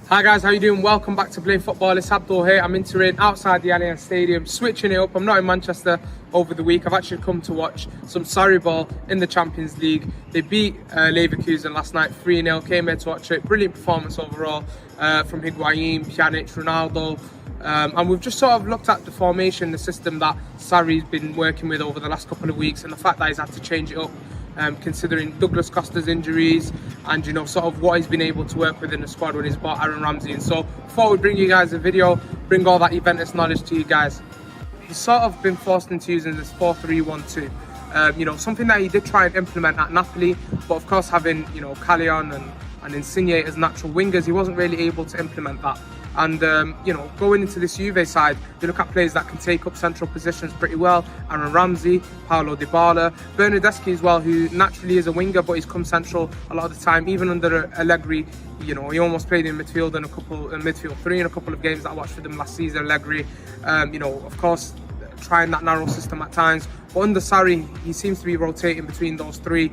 Hi guys, how you doing? Welcome back to Playing Football. It's Abdul here. I'm entering outside the Allianz Stadium, switching it up. I'm not in Manchester over the week. I've actually come to watch some Sarri ball in the Champions League. They beat Leverkusen last night 3-0. Came here to watch it. Brilliant performance overall from Higuain, Pjanic, Ronaldo. And we've just sort of looked at the formation, the system that Sarri's been working with over the last couple of weeks, and the fact that he's had to change it up. Considering Douglas Costa's injuries and sort of what he's been able to work with in the squad when he's bought Aaron Ramsey. And so thought we'd bring you guys a video, bring all that Juventus knowledge to you guys. He's sort of been forced into using this 4-3-1-2. Something that he did try and implement at Napoli, but of course having Callion and Insigne as natural wingers, he wasn't really able to implement that. And going into this Juve side, you look at players that can take up central positions pretty well. Aaron Ramsey, Paulo Dybala, Bernardeschi as well, who naturally is a winger, but he's come central a lot of the time. Even under Allegri, he almost played in midfield in midfield three in a couple of games that I watched for them last season. Allegri, of course, trying that narrow system at times. But under Sarri, he seems to be rotating between those three.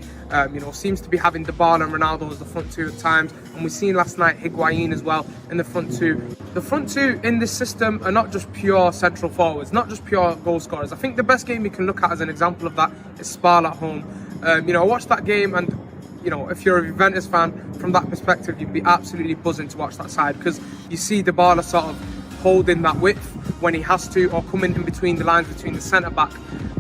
Seems to be having Dybala and Ronaldo as the front two at times. And we've seen last night Higuain as well in the front two. The front two in this system are not just pure central forwards, not just pure goal scorers. I think the best game you can look at as an example of that is Spal at home. I watched that game, and if you're a Juventus fan, from that perspective, you'd be absolutely buzzing to watch that side, because you see Dybala sort of holding that width when he has to, or coming in between the lines between the centre back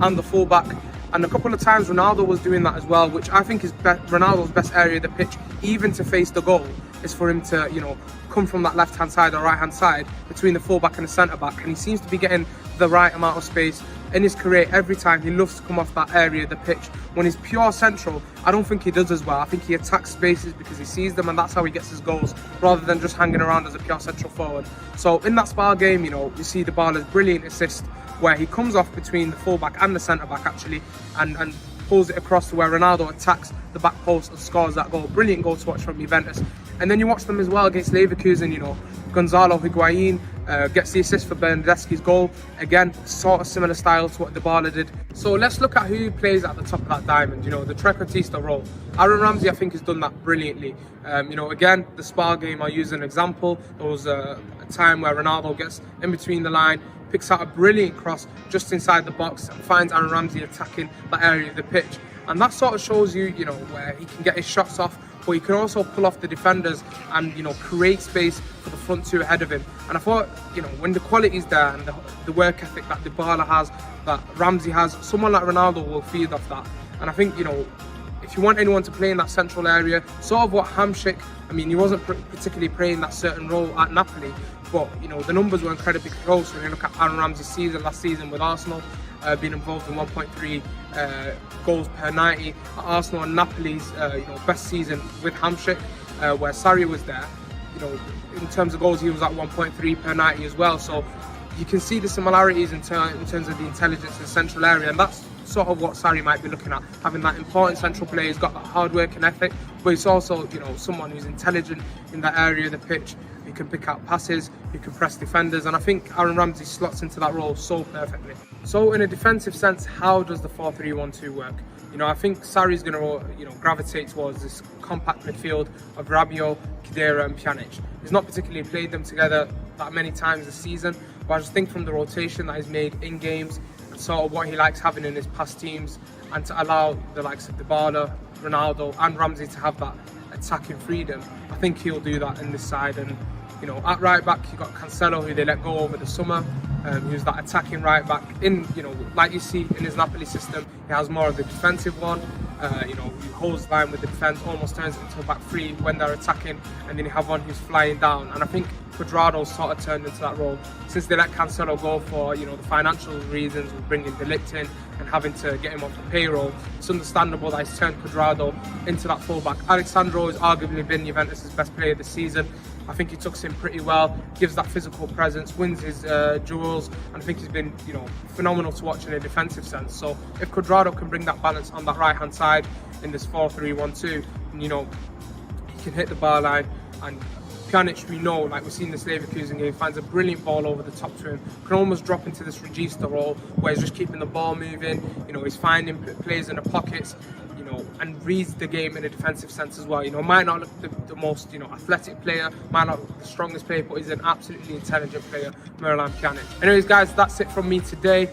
and the full back. And a couple of times Ronaldo was doing that as well, which I think is Ronaldo's best area of the pitch, even to face the goal, is for him to come from that left hand side or right hand side between the full back and the centre back. And he seems to be getting the right amount of space in his career every time. He loves to come off that area of the pitch. When he's pure central, I don't think he does as well. I think he attacks spaces because he sees them, and that's how he gets his goals, rather than just hanging around as a pure central forward. So in that Spal game, you see Dybala's brilliant assist where he comes off between the full-back and the centre-back actually, and pulls it across to where Ronaldo attacks the back post and scores that goal. Brilliant goal to watch from Juventus. And then you watch them as well against Leverkusen, Gonzalo Higuain gets the assist for Bernardeschi's goal. Again, sort of similar style to what Dybala did. So let's look at who plays at the top of that diamond, the trequartista role. Aaron Ramsey, I think, has done that brilliantly. Again, the Spal game I use as an example. There was a time where Ronaldo gets in between the line, picks out a brilliant cross just inside the box and finds Aaron Ramsey attacking that area of the pitch. And that sort of shows you, where he can get his shots off, but he can also pull off the defenders and, create space for the front two ahead of him. And I thought, when the quality is there and the work ethic that Dybala has, that Ramsey has, someone like Ronaldo will feed off that. And I think, if you want anyone to play in that central area, sort of what Hamšík, he wasn't particularly playing that certain role at Napoli, but the numbers were incredibly close. When you look at Aaron Ramsey's last season with Arsenal, being involved in 1.3 goals per 90 at Arsenal, and Napoli's best season with Hamšík, where Sarri was there. In terms of goals, he was at 1.3 per 90 as well. So you can see the similarities in terms of the intelligence in the central area, and that's sort of what Sarri might be looking at, having that important central player. He's got that hard work and ethic, but he's also someone who's intelligent in that area of the pitch. He can pick out passes, he can press defenders, and I think Aaron Ramsey slots into that role so perfectly. So in a defensive sense, how does the 4-3-1-2 work? I think Sarri's going to gravitate towards this compact midfield of Rabiot, Khedira and Pjanic. He's not particularly played them together that many times this season, but I just think from the rotation that he's made in games and sort of what he likes having in his past teams, and to allow the likes of Dybala, Ronaldo and Ramsey to have that attacking freedom, I think he'll do that in this side. And at right back, you've got Cancelo, who they let go over the summer, who's that attacking right back. Like you see in his Napoli system, he has more of the defensive one. He holds the line with the defence, almost turns it into a back three when they're attacking, and then you have one who's flying down. And I think Cuadrado's sort of turned into that role since they let Cancelo go for the financial reasons of bringing De Ligt in and having to get him off the payroll. It's understandable that he's turned Cuadrado into that fullback. Alexandro has arguably been Juventus' best player this season. I think he tucks in pretty well, gives that physical presence, wins his duels, and I think he's been phenomenal to watch in a defensive sense. So if Cuadrado can bring that balance on that right hand side in this 4-3-1-2, he can hit the bar line. And Pjanic, we know, like we've seen this Leverkusen game, finds a brilliant ball over the top to him, can almost drop into this regista role where he's just keeping the ball moving. He's finding plays in the pockets. and reads the game in a defensive sense as well. Might not look the most, athletic player, might not look the strongest player, but he's an absolutely intelligent player, Miralem Pjanic. Anyways, guys, that's it from me today.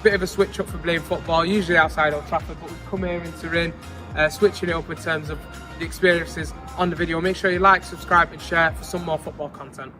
Bit of a switch up for Blame Football, usually outside Old Trafford, but we've come here in Turin, switching it up in terms of the experiences on the video. Make sure you like, subscribe and share for some more football content.